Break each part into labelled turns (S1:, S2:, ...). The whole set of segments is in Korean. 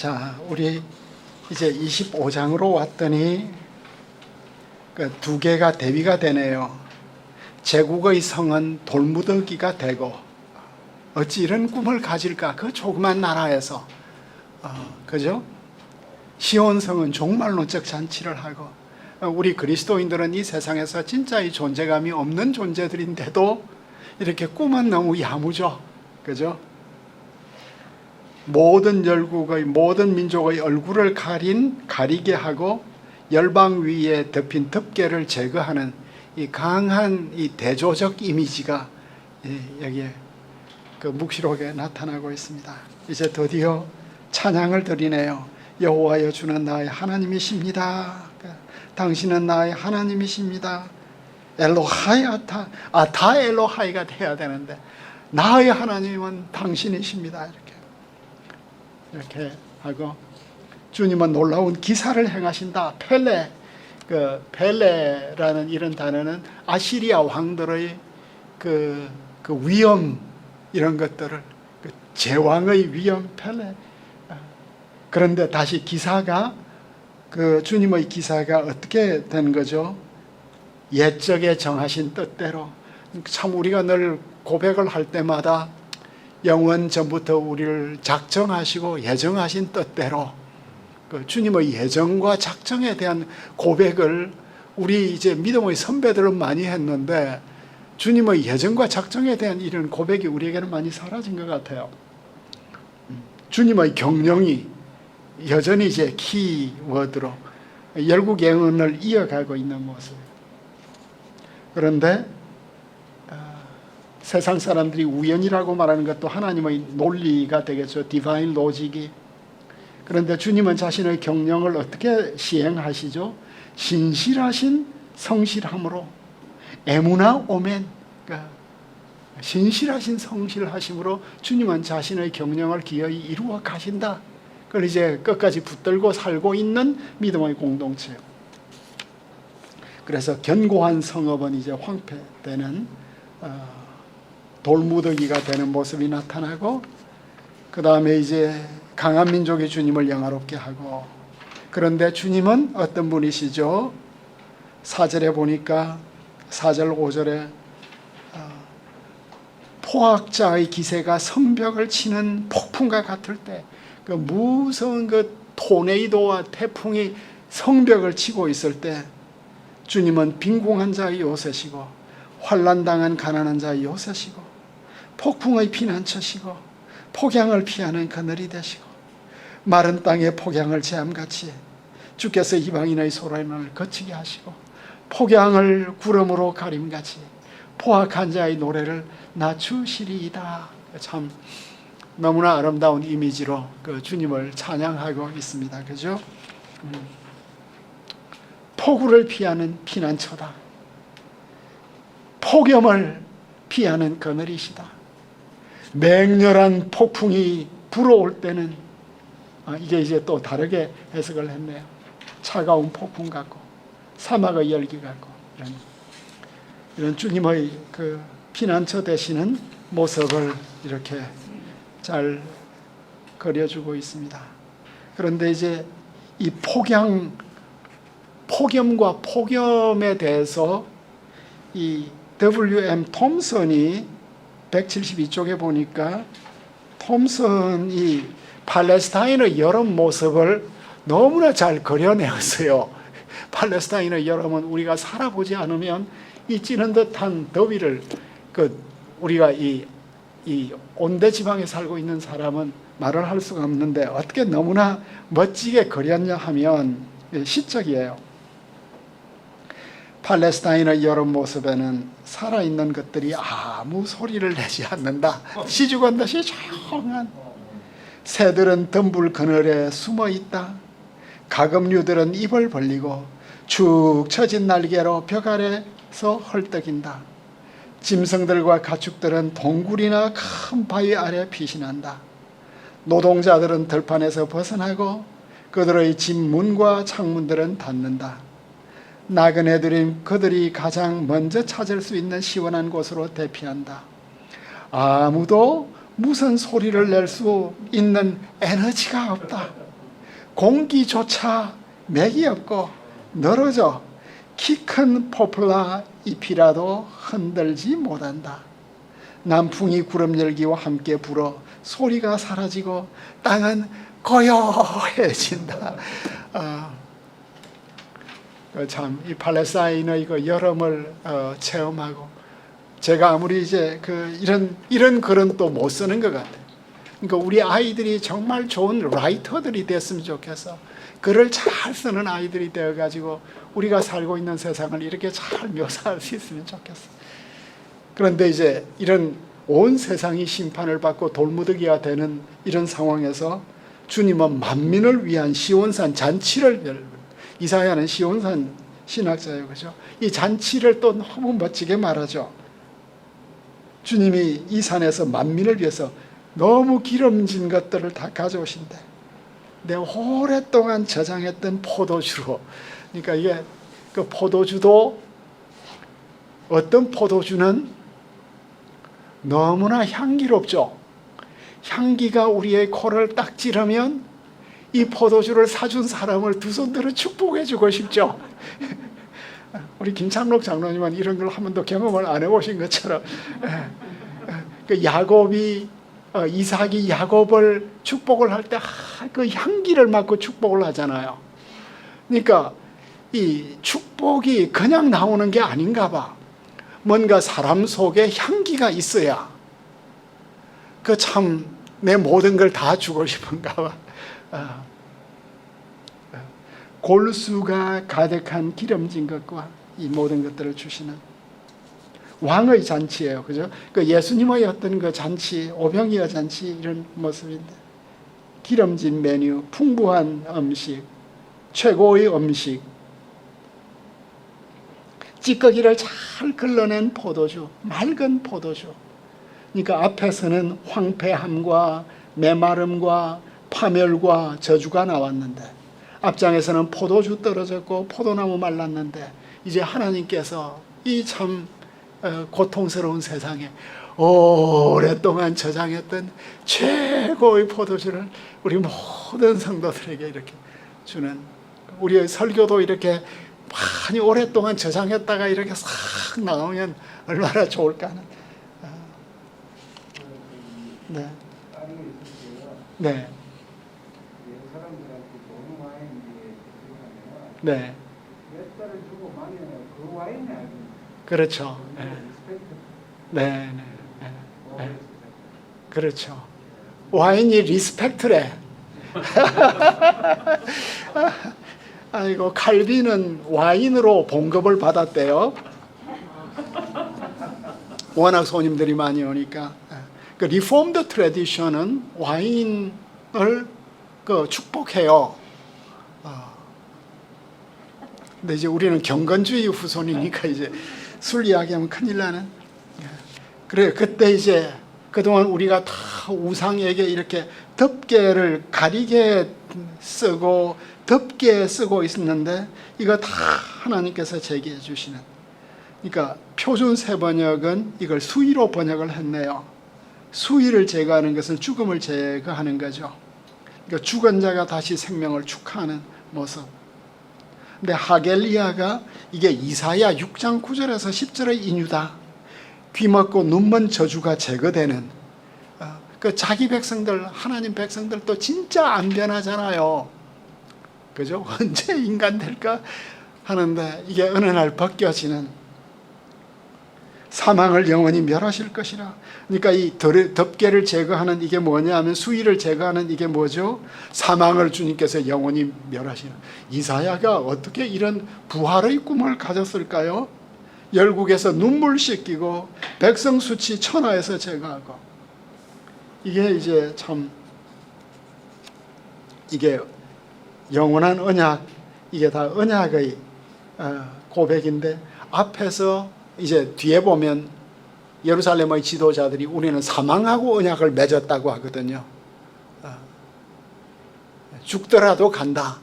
S1: 자, 우리 이제 25장으로 왔더니 그 두 개가 대비가 되네요. 제국의 성은 돌무더기가 되고, 어찌 이런 꿈을 가질까? 그 조그만 나라에서, 그죠? 시온성은 종말론적 잔치를 하고, 우리 그리스도인들은 이 세상에서 진짜 이 존재감이 없는 존재들인데도 이렇게 꿈은 너무 야무져, 그죠? 모든 열국의, 모든 민족의 얼굴을 가리게 하고 열방 위에 덮인 덮개를 제거하는 이 강한 이 대조적 이미지가 여기에 그 묵시록에 나타나고 있습니다. 이제 드디어 찬양을 드리네요. 여호와여, 주는 나의 하나님이십니다. 당신은 나의 하나님이십니다. 엘로하이 아타, 다 엘로하이가 돼야 되는데 나의 하나님은 당신이십니다. 이렇게 하고, 주님은 놀라운 기사를 행하신다. 펠레라는 이런 단어는 아시리아 왕들의 그 위엄, 이런 것들을, 제왕의 위엄, 펠레. 그런데 다시 기사가, 주님의 기사가 어떻게 된 거죠? 옛적에 정하신 뜻대로. 참 우리가 늘 고백을 할 때마다 영원 전부터 우리를 작정하시고 예정하신 뜻대로, 주님의 예정과 작정에 대한 고백을 우리 이제 믿음의 선배들은 많이 했는데, 주님의 예정과 작정에 대한 이런 고백이 우리에게는 많이 사라진 것 같아요. 주님의 경영이 여전히 이제 키워드로 열국 예언을 이어가고 있는 모습. 그런데 세상 사람들이 우연이라고 말하는 것도 하나님의 논리가 되겠죠. 디바인 로직이. 그런데 주님은 자신의 경영을 어떻게 시행하시죠? 신실하신 성실함으로, 에무나 오멘, 신실하신 성실하심으로 주님은 자신의 경영을 기어이 이루어 가신다. 그걸 이제 끝까지 붙들고 살고 있는 믿음의 공동체예요. 그래서 견고한 성읍은 이제 황폐되는 돌무더기가 되는 모습이 나타나고, 그 다음에 이제 강한 민족이 주님을 영화롭게 하고, 그런데 주님은 어떤 분이시죠? 4절에 보니까 4절 5절에 포악자의 기세가 성벽을 치는 폭풍과 같을 때, 그 무서운 그 토네이도와 태풍이 성벽을 치고 있을 때 주님은 빈궁한 자의 요새시고, 환난당한 가난한 자의 요새시고, 폭풍의 피난처시고, 폭양을 피하는 그늘이 되시고, 마른 땅의 폭양을 재암같이 주께서 이방인의 소란을 거치게 하시고, 폭양을 구름으로 가림같이 포악한 자의 노래를 낮추시리이다. 참 너무나 아름다운 이미지로 그 주님을 찬양하고 있습니다. 그죠? 폭우를 피하는 피난처다. 폭염을 피하는 그늘이시다. 맹렬한 폭풍이 불어올 때는, 이게 이제 또 다르게 해석을 했네요. 차가운 폭풍 같고 사막의 열기 같고, 이런 주님의 그 피난처 되시는 모습을 이렇게 잘 그려주고 있습니다. 그런데 이제 이 폭염과 폭염에 대해서 이 W.M. 톰슨이 172쪽에 보니까, 톰슨이 팔레스타인의 여름 모습을 너무나 잘 그려내었어요. 팔레스타인의 여름은 우리가 살아보지 않으면 이 찌는 듯한 더위를, 우리가 이 온대 지방에 살고 있는 사람은 말을 할 수가 없는데, 어떻게 너무나 멋지게 그렸냐 하면 시적이에요. 팔레스타인의 여름 모습에는 살아있는 것들이 아무 소리를 내지 않는다. 시죽은 듯이 조용한, 새들은 덤불 그늘에 숨어 있다. 가금류들은 입을 벌리고 축 처진 날개로 벽 아래서 헐떡인다. 짐승들과 가축들은 동굴이나 큰 바위 아래 피신한다. 노동자들은 들판에서 벗어나고 그들의 집 문과 창문들은 닫는다. 나그네들은 그들이 가장 먼저 찾을 수 있는 시원한 곳으로 대피한다. 아무도 무슨 소리를 낼 수 있는 에너지가 없다. 공기조차 맥이 없고 늘어져 키 큰 포플라 잎이라도 흔들지 못한다. 남풍이 구름 열기와 함께 불어 소리가 사라지고 땅은 고요해진다. 참 이 팔레스타인의 그 여름을 체험하고, 제가 아무리 이제 이런 글은 또 못 쓰는 것 같아요. 그러니까 우리 아이들이 정말 좋은 라이터들이 됐으면 좋겠어. 글을 잘 쓰는 아이들이 되어가지고 우리가 살고 있는 세상을 이렇게 잘 묘사할 수 있으면 좋겠어. 그런데 이제 이런 온 세상이 심판을 받고 돌무더기가 되는 이런 상황에서 주님은 만민을 위한 시온산 잔치를, 이사야는 시온산 신학자예요, 그죠? 이 잔치를 또 너무 멋지게 말하죠. 주님이 이 산에서 만민을 위해서 너무 기름진 것들을 다 가져오신대. 내가 오랫동안 저장했던 포도주로. 그러니까 이게 그 포도주도, 어떤 포도주는 너무나 향기롭죠. 향기가 우리의 코를 딱 찌르면 이 포도주를 사준 사람을 두 손 들어 축복해 주고 싶죠. 우리 김창록 장로님은 이런 걸 한 번도 경험을 안 해보신 것처럼, 그 야곱이 이삭이 야곱을 축복을 할 때 그 향기를 맡고 축복을 하잖아요. 그러니까 이 축복이 그냥 나오는 게 아닌가 봐. 뭔가 사람 속에 향기가 있어야 그 참 내 모든 걸 다 주고 싶은가 봐. 골수가 가득한 기름진 것과 이 모든 것들을 주시는 왕의 잔치예요, 그죠? 그 예수님의 어떤 그 잔치, 오병이어 잔치 이런 모습인데, 기름진 메뉴, 풍부한 음식, 최고의 음식, 찌꺼기를 잘 걸러낸 포도주, 맑은 포도주. 그러니까 앞에서는 황폐함과 메마름과 파멸과 저주가 나왔는데, 앞장에서는 포도주 떨어졌고 포도나무 말랐는데, 이제 하나님께서 이 참 고통스러운 세상에 오랫동안 저장했던 최고의 포도주를 우리 모든 성도들에게 이렇게 주는, 우리의 설교도 이렇게 많이 오랫동안 저장했다가 이렇게 싹 나오면 얼마나 좋을까 하는. 네. 네. 네. 그렇죠. 네. 네. 네. 네. 그렇죠. 와인이 리스펙트래. 아이고, 칼빈은 와인으로 봉급을 받았대요. 워낙 손님들이 많이 오니까. 그 리폼드 트래디션은 와인을 그 축복해요. 근데 이제 우리는 경건주의 후손이니까 이제 술 이야기하면 큰일 나는. 그래, 그때 이제 그동안 우리가 다 우상에게 이렇게 덮개를 가리게 쓰고 덮개 쓰고 있었는데, 이거 다 하나님께서 제기해 주시는. 그러니까 표준 세번역은 이걸 수의로 번역을 했네요. 수의를 제거하는 것은 죽음을 제거하는 거죠. 그러니까 죽은 자가 다시 생명을 축하하는 모습. 근데 하겔리야가 이게 이사야 6장 9절에서 10절의 인유다. 귀먹고 눈먼 저주가 제거되는, 그 자기 백성들, 하나님 백성들도 진짜 안 변하잖아요. 그죠? 언제 인간 될까 하는데 이게 어느 날 벗겨지는, 사망을 영원히 멸하실 것이라. 그러니까 이 덮개를 제거하는 이게 뭐냐 하면, 수위를 제거하는 이게 뭐죠? 사망을 주님께서 영원히 멸하시는. 이사야가 어떻게 이런 부활의 꿈을 가졌을까요? 열국에서 눈물 씻기고 백성 수치 천하에서 제거하고. 이게 이제 참, 이게 영원한 언약, 이게 다 언약의 고백인데, 앞에서 이제 뒤에 보면 예루살렘의 지도자들이 우리는 사망하고 언약을 맺었다고 하거든요. 죽더라도 간다.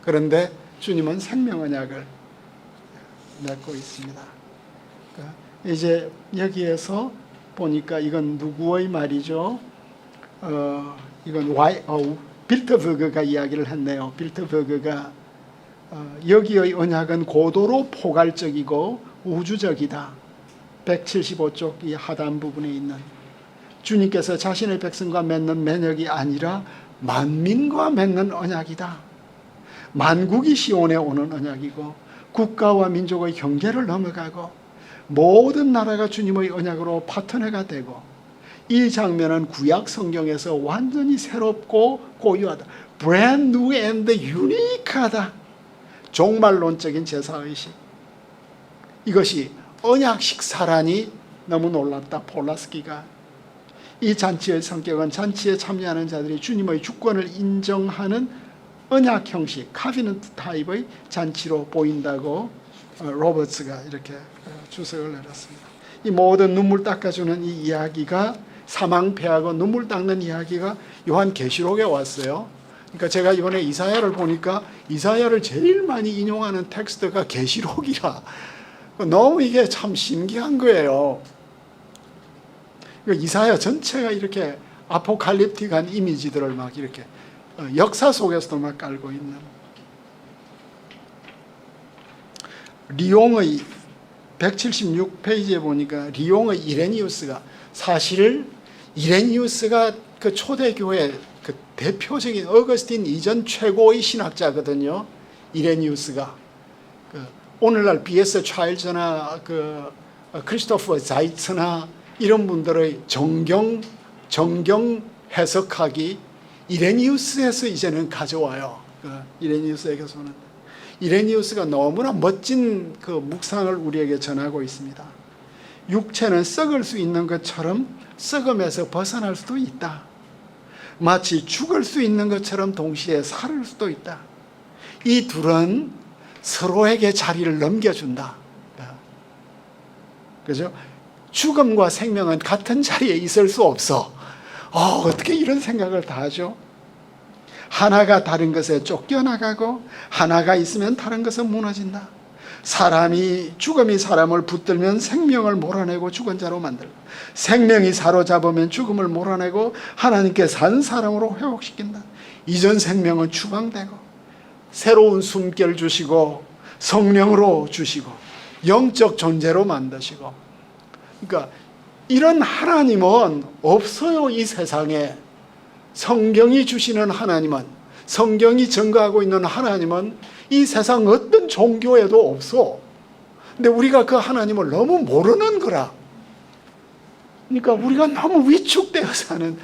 S1: 그런데 주님은 생명 언약을 맺고 있습니다. 이제 여기에서 보니까 이건 누구의 말이죠? 이건 빌터버그가 이야기를 했네요. 빌터버그가 여기의 언약은 고도로 포괄적이고 우주적이다. 175쪽 이 하단 부분에 있는 주님께서 자신의 백성과 맺는盟約이 아니라 만민과 맺는 언약이다. 만국이 시온에 오는 언약이고 국가와 민족의 경계를 넘어가고 모든 나라가 주님의 언약으로 파트너가 되고 이 장면은 구약 성경에서 완전히 새롭고 고유하다. brand new and unique하다. 종말론적인 제사의식. 이것이 언약식 사란이 너무 놀랍다. 폴라스키가. 이 잔치의 성격은 잔치에 참여하는 자들이 주님의 주권을 인정하는 언약 형식, 카비넌트 타입의 잔치로 보인다고 로버츠가 이렇게 주석을 내렸습니다. 이 모든 눈물 닦아주는 이 이야기가 사망패하고 눈물 닦는 이야기가 요한계시록에 왔어요. 그러니까 제가 이번에 이사야를 보니까 이사야를 제일 많이 인용하는 텍스트가 계시록이라 너무 이게 참 신기한 거예요. 이사야 전체가 이렇게 아포칼립틱한 이미지들을 막 이렇게 역사 속에서도 막 깔고 있는. 리옹의 176페이지에 보니까 리옹의 이레니우스가 사실 이레니우스가 그 초대교회 그 대표적인 어거스틴 이전 최고의 신학자거든요. 이레니우스가 오늘날 B.S. 차일즈나 그 크리스토퍼 자이츠나 이런 분들의 정경 해석하기 이레니우스에서 이제는 가져와요. 이레니우스에게서는. 이레니우스가 너무나 멋진 그 묵상을 우리에게 전하고 있습니다. 육체는 썩을 수 있는 것처럼 썩음에서 벗어날 수도 있다. 마치 죽을 수 있는 것처럼 동시에 살을 수도 있다. 이 둘은 서로에게 자리를 넘겨준다. 그죠? 죽음과 생명은 같은 자리에 있을 수 없어. 어떻게 이런 생각을 다 하죠? 하나가 다른 것에 쫓겨나가고 하나가 있으면 다른 것은 무너진다. 죽음이 사람을 붙들면 생명을 몰아내고 죽은 자로 만들고 생명이 사로잡으면 죽음을 몰아내고 하나님께 산 사람으로 회복시킨다. 이전 생명은 추방되고 새로운 숨결 주시고 성령으로 주시고 영적 존재로 만드시고, 그러니까 이런 하나님은 없어요. 이 세상에 성경이 주시는 하나님은, 성경이 증거하고 있는 하나님은 이 세상 어떤 종교에도 없어. 근데 우리가 그 하나님을 너무 모르는 거라. 그러니까 우리가 너무 위축되어 사는.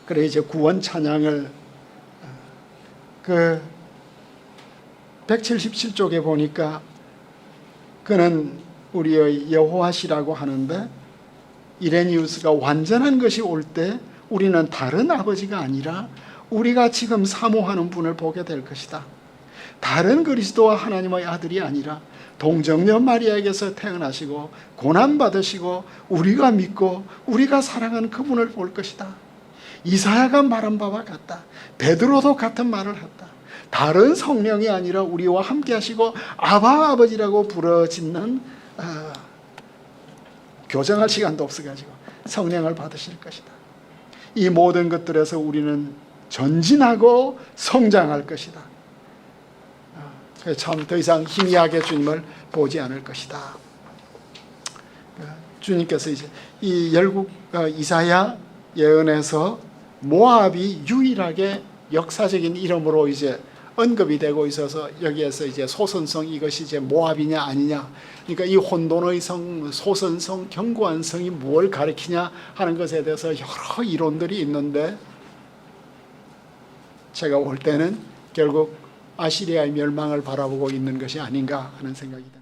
S1: 그래 이제 구원 찬양을 그 177쪽에 보니까 그는 우리의 여호와시라고 하는데, 이레니우스가 완전한 것이 올 때 우리는 다른 아버지가 아니라 우리가 지금 사모하는 분을 보게 될 것이다. 다른 그리스도와 하나님의 아들이 아니라 동정녀 마리아에게서 태어나시고 고난받으시고 우리가 믿고 우리가 사랑하는 그분을 볼 것이다. 이사야가 말한 바와 같다. 베드로도 같은 말을 했다. 다른 성령이 아니라 우리와 함께 하시고 아바 아버지라고 부르짖는, 교정할 시간도 없어가지고 성령을 받으실 것이다. 이 모든 것들에서 우리는 전진하고 성장할 것이다. 참 더 이상 희미하게 주님을 보지 않을 것이다. 주님께서 이제 이 열국 이사야 예언에서 모압이 유일하게 역사적인 이름으로 이제 언급이 되고 있어서 여기에서 이제 소선성, 이것이 이제 모압이냐 아니냐, 그러니까 이 혼돈의 성, 소선성, 견고한 성이 뭘 가리키냐 하는 것에 대해서 여러 이론들이 있는데, 제가 볼 때는 결국 아시리아의 멸망을 바라보고 있는 것이 아닌가 하는 생각이 듭니다.